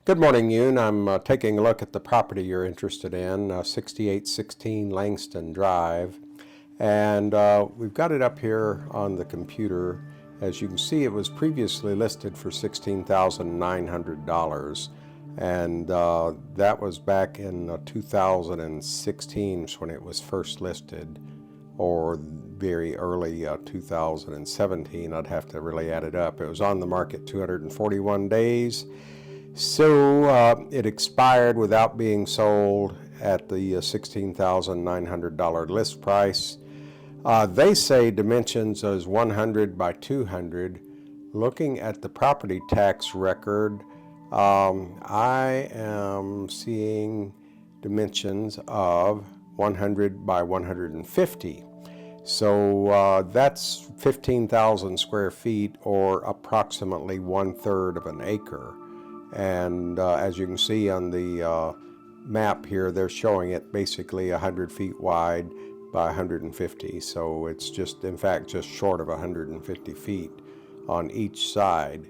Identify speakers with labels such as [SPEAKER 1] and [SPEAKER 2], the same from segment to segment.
[SPEAKER 1] Good morning, Yoon. I'm taking a look at the property you're interested in, 6816 Langston Drive. And we've got it up here on the computer. As you can see, it was previously listed for $16,900. And that was back in 2016 when it was first listed, or very early 2017. I'd have to really add it up. It was on the market 241 days. So it expired without being sold at the $16,900 list price. They say dimensions as 100 by 200. Looking at the property tax record, I am seeing dimensions of 100 by 150. So that's 15,000 square feet, or approximately 1/3 of an acre. And as you can see on the map here, they're showing it basically 100 feet wide by 150. So it's just, in fact, just short of 150 feet on each side.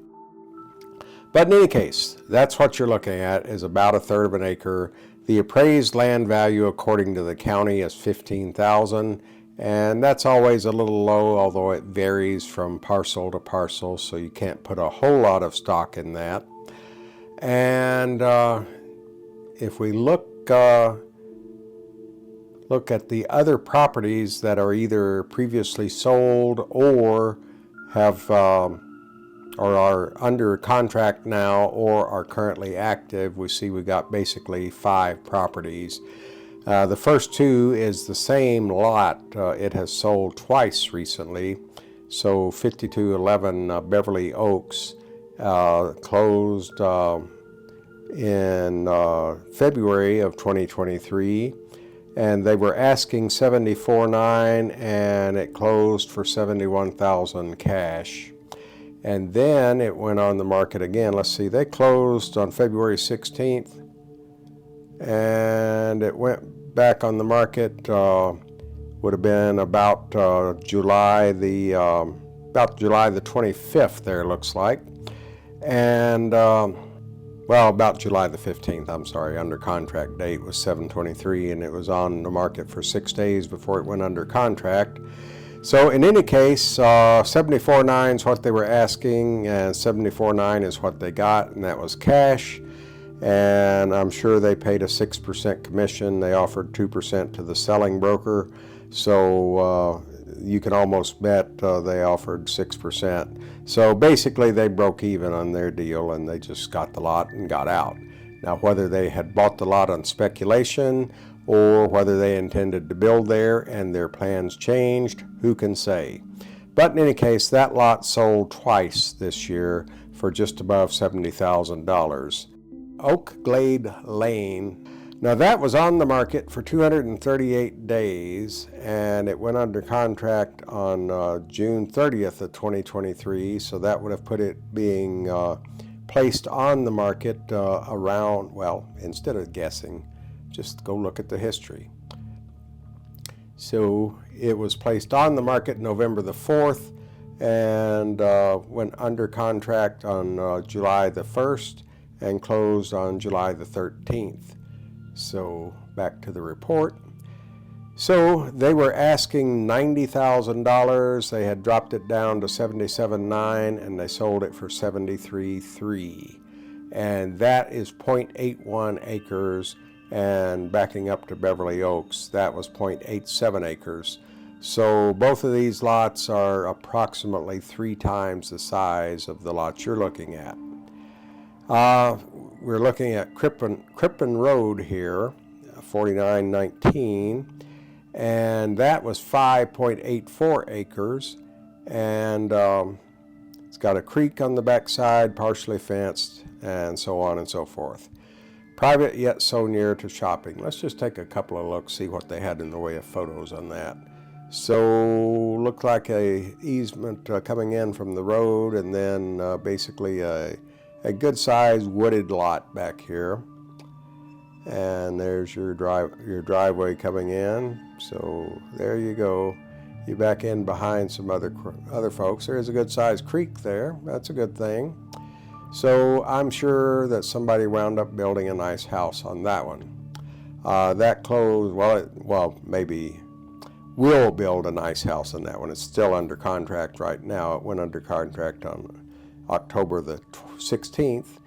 [SPEAKER 1] But in any case, that's what you're looking at, is about 1/3 of an acre. The appraised land value according to the county is $15,000, and that's always a little low, although it varies from parcel to parcel, so you can't put a whole lot of stock in that. And if we look at the other properties that are either previously sold or have or are under contract now or are currently active, we see we got basically 5 properties. The first 2 is the same lot. It has sold twice recently. So 5211 Beverly Oaks closed in February of 2023, and they were asking $74,900, and it closed for $71,000 cash. And then it went on the market again. Let's see, they closed on February 16th, and it went back on the market. Would have been about July the 25th. There looks like. And well, about July the 15th, I'm sorry. Under contract date was 7/23, and it was on the market for 6 days before it went under contract. So in any case, $74,900 is what they were asking, and $74,900 is what they got, and that was cash. And I'm sure they paid a 6% commission. They offered 2% to the selling broker. So you can almost bet they offered 6%. So basically they broke even on their deal, and they just got the lot and got out. Now, whether they had bought the lot on speculation or whether they intended to build there and their plans changed, who can say? But in any case, that lot sold twice this year for just above $70,000. Oak Glade Lane. Now, that was on the market for 238 days, and it went under contract on June 30th of 2023, so that would have put it being placed on the market around, well, instead of guessing, just go look at the history. So it was placed on the market November the 4th, and went under contract on July the 1st, and closed on July the 13th. So back to the report. So they were asking $90,000. They had dropped it down to $77,900, and they sold it for $73,300. And that is 0.81 acres. And backing up to Beverly Oaks, that was 0.87 acres. So both of these lots are approximately 3 times the size of the lots you're looking at. We're looking at Crippen Road here, 4919, and that was 5.84 acres, and it's got a creek on the backside, partially fenced, and so on and so forth. Private, yet so near to shopping. Let's just take a couple of looks, see what they had in the way of photos on that. So looked like a easement coming in from the road, and then basically a good-sized wooded lot back here. And there's your driveway coming in. So there you go. You back in behind some other folks. There is a good-sized creek there. That's a good thing. So I'm sure that somebody wound up building a nice house on that one. That closed, well, maybe will build a nice house on that one. It's still under contract right now. It went under contract on October the 16th.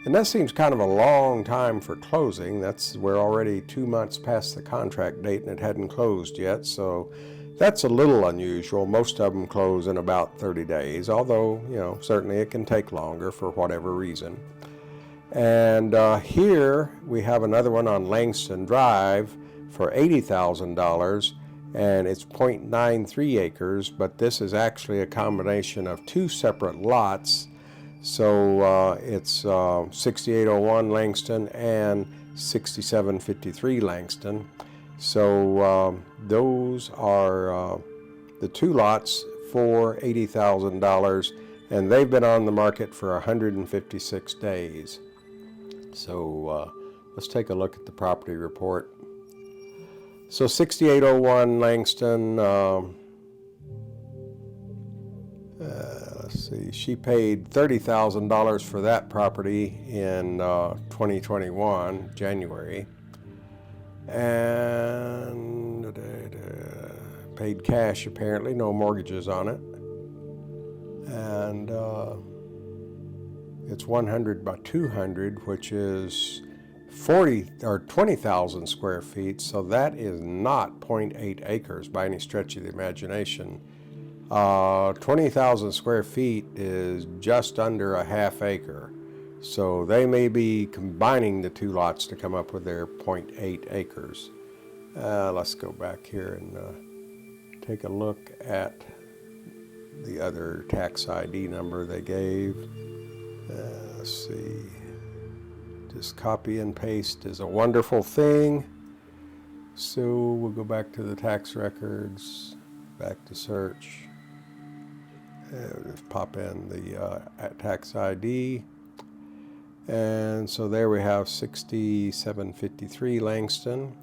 [SPEAKER 1] And that seems kind of a long time for closing. We're already 2 months past the contract date and it hadn't closed yet. So that's a little unusual. Most of them close in about 30 days, although, certainly it can take longer for whatever reason. And here we have another one on Langston Drive for $80,000, and it's 0.93 acres, but this is actually a combination of two separate lots. So it's 6801 Langston and 6753 Langston. So those are the two lots for $80,000, and they've been on the market for 156 days. So let's take a look at the property report. So 6801 Langston, let's see, she paid $30,000 for that property in 2021, January. And paid cash apparently, no mortgages on it. And it's 100 by 200, which is 20,000 square feet, so that is not 0.8 acres by any stretch of the imagination. 20,000 square feet is just under a half acre. So they may be combining the two lots to come up with their 0.8 acres. Let's go back here and take a look at the other tax ID number they gave. Let's see. Just copy and paste is a wonderful thing. So we'll go back to the tax records, back to search. Just pop in the tax ID. And so there we have 6753 Langston.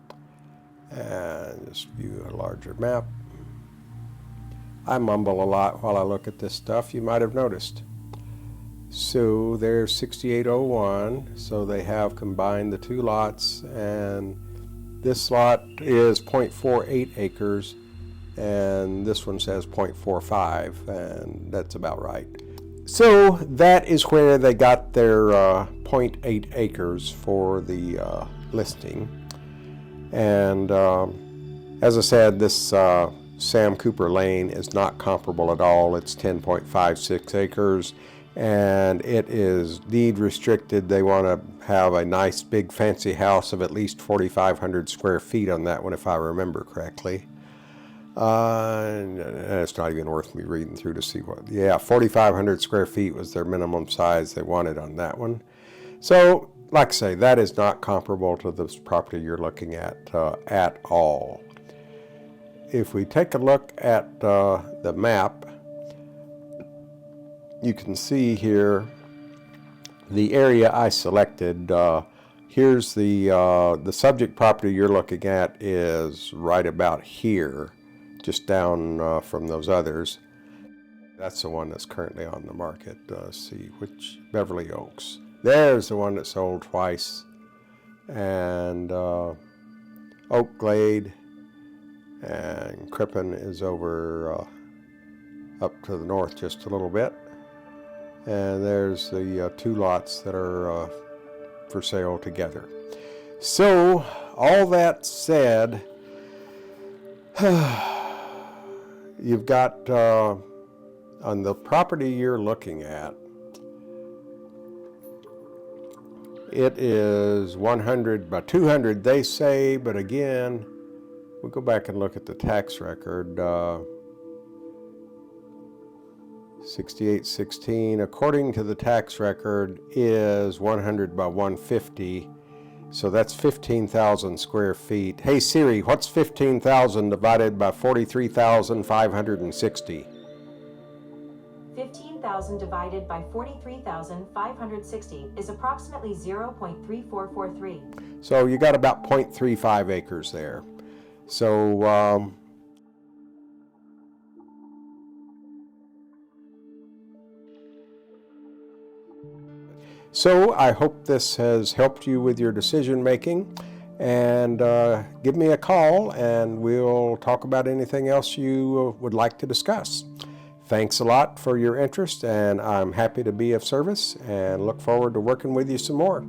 [SPEAKER 1] And just view a larger map. I mumble a lot while I look at this stuff, you might have noticed. So there's 6801, so they have combined the two lots, and this lot is 0.48 acres, and this one says 0.45, and that's about right. So that is where they got their 0.8 acres for the listing. And as I said, this Sam Cooper Lane is not comparable at all. It's 10.56 acres. And it is deed restricted. They want to have a nice big fancy house of at least 4,500 square feet on that one, if I remember correctly. And it's not even worth me reading through to see what. Yeah, 4,500 square feet was their minimum size they wanted on that one. So, like I say, that is not comparable to this property you're looking at all. If we take a look at the map, you can see here the area I selected. Here's the subject property you're looking at is right about here, just down from those others. That's the one that's currently on the market. See which Beverly Oaks. There's the one that sold twice, and Oak Glade and Crippen is over up to the north just a little bit. And there's the two lots that are for sale together. So, all that said, you've got on the property you're looking at, it is 100 by 200, they say, but again, we'll go back and look at the tax record. 6816, according to the tax record, is 100 by 150, so that's 15,000 square feet. Hey Siri, what's 15,000 divided by 43,560?
[SPEAKER 2] 15,000 divided by 43,560 is approximately 0.3443.
[SPEAKER 1] So you got about 0.35 acres there. So So I hope this has helped you with your decision making, and give me a call and we'll talk about anything else you would like to discuss. Thanks a lot for your interest, and I'm happy to be of service and look forward to working with you some more.